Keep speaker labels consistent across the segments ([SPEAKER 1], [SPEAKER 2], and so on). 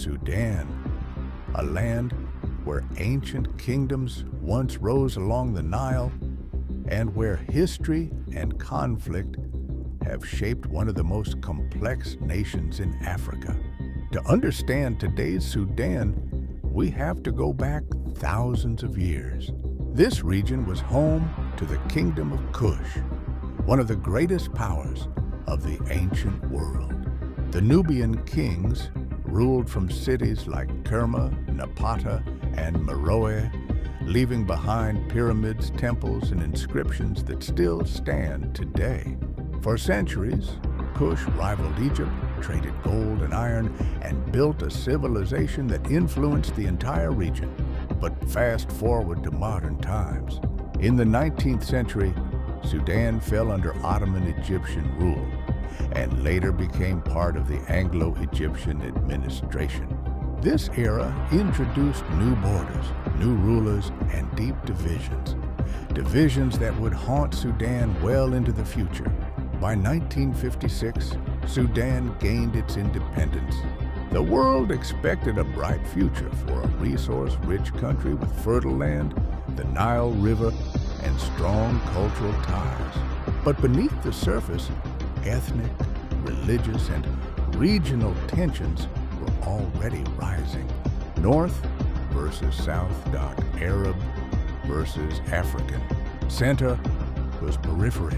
[SPEAKER 1] Sudan, a land where ancient kingdoms once rose along the Nile and where history and conflict have shaped one of the most complex nations in Africa. To understand today's Sudan, we have to go back thousands of years. This region was home to the Kingdom of Kush, one of the greatest powers of the ancient world. The Nubian kings ruled from cities like Kerma, Napata, and Meroe, leaving behind pyramids, temples, and inscriptions that still stand today. For centuries, Kush rivaled Egypt, traded gold and iron, and built a civilization that influenced the entire region. But fast forward to modern times. In the 19th century, Sudan fell under Ottoman Egyptian rule and later became part of the Anglo-Egyptian administration. This era introduced new borders, new rulers, and deep divisions. Divisions that would haunt Sudan well into the future. By 1956, Sudan gained its independence. The world expected a bright future for a resource-rich country with fertile land, the Nile River, and strong cultural ties. But beneath the surface, ethnic, religious, and regional tensions were already rising. North versus South, Arab versus African. Center was periphery.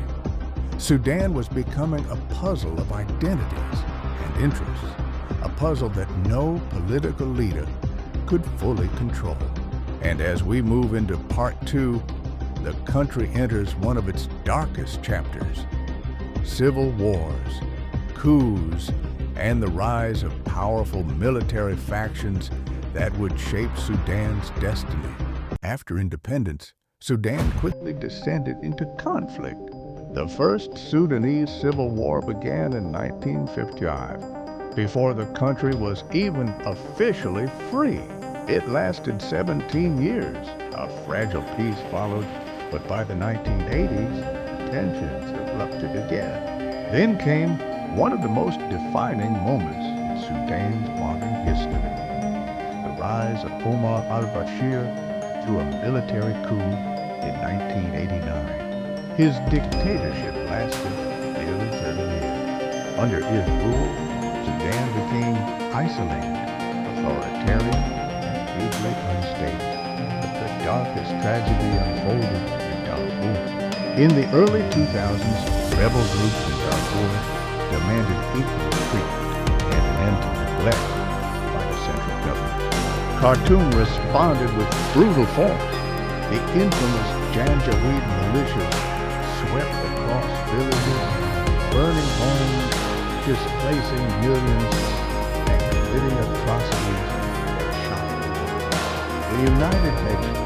[SPEAKER 1] Sudan was becoming a puzzle of identities and interests, a puzzle that no political leader could fully control. And as we move into part 2, the country enters one of its darkest chapters. Civil wars, coups, and the rise of powerful military factions that would shape Sudan's destiny. After independence, Sudan quickly descended into conflict. The First Sudanese Civil War began in 1955. Before the country was even officially free, it lasted 17 years. A fragile peace followed, but by the 1980s, tensions erupted again. Then came one of the most defining moments in Sudan's modern history. The rise of Omar al-Bashir through a military coup in 1989. His dictatorship lasted nearly 30 years. Under his rule, Sudan became isolated, authoritarian, and hugely unstable. But the darkest tragedy unfolded in Darfur. In the early 2000s, rebel groups in Darfur demanded equal treatment and an end to neglect by the central government. Khartoum responded with brutal force. The infamous Janjaweed militias swept across villages, burning homes, displacing millions, and committing atrocities that shocked the world. The United Nations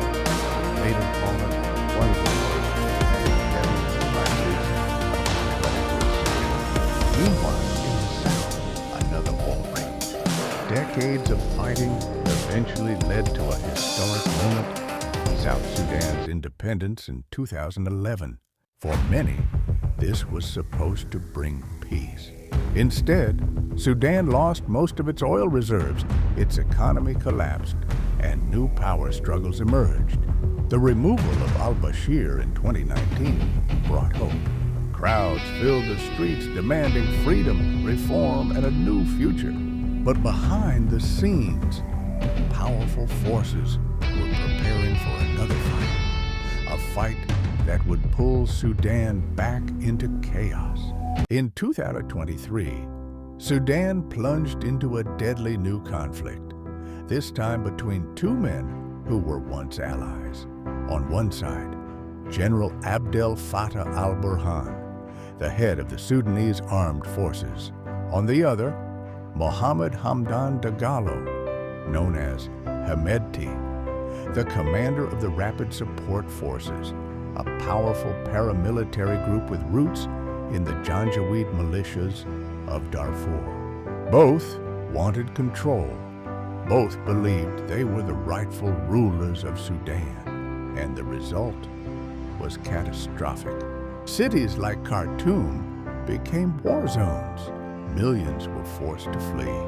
[SPEAKER 1] made it fallen one of the most devastating crises of the 21st century. Meanwhile, in the South, another war raged. Decades of fighting eventually led to a historic moment: South Sudan's independence in 2011. For many, this was supposed to bring peace. Instead, Sudan lost most of its oil reserves, its economy collapsed, and new power struggles emerged. The removal of al-Bashir in 2019 brought hope. Crowds filled the streets demanding freedom, reform, and a new future. But behind the scenes, powerful forces were preparing for another fight, a fight that would pull Sudan back into chaos. In 2023, Sudan plunged into a deadly new conflict, this time between two men who were once allies. On one side, General Abdel Fattah al-Burhan, the head of the Sudanese armed forces. On the other, Mohammed Hamdan Dagalo, known as Hemedti, the commander of the Rapid Support Forces, a powerful paramilitary group with roots in the Janjaweed militias of Darfur. Both wanted control. Both believed they were the rightful rulers of Sudan, and the result was catastrophic. Cities like Khartoum became war zones. Millions were forced to flee.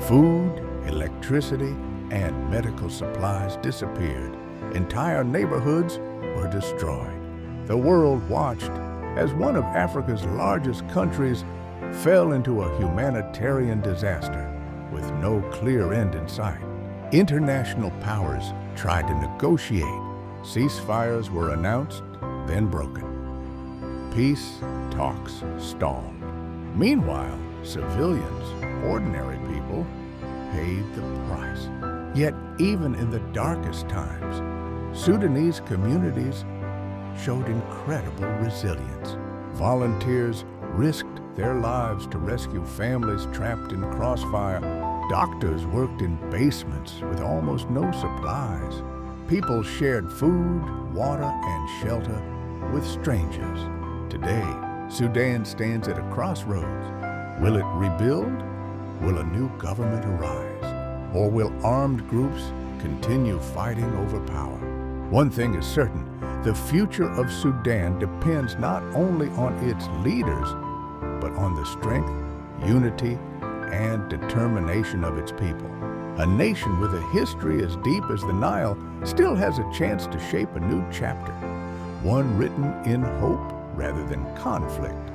[SPEAKER 1] Food Electricity and medical supplies disappeared. Entire neighborhoods were destroyed. The world watched as one of Africa's largest countries fell into a humanitarian disaster with no clear end in sight. International powers tried to negotiate. Ceasefires were announced, then broken. Peace talks stalled. Meanwhile, civilians, ordinary people, paid the price. Yet even in the darkest times, Sudanese communities showed incredible resilience. Volunteers risked their lives to rescue families trapped in crossfire. Doctors worked in basements with almost no supplies. People shared food, water, and shelter with strangers. Today, Sudan stands at a crossroads. Will it rebuild? Will a new government arise? Or will armed groups continue fighting over power? One thing is certain, the future of Sudan depends not only on its leaders, but on the strength, unity, and determination of its people. A nation with a history as deep as the Nile still has a chance to shape a new chapter, one written in hope rather than conflict.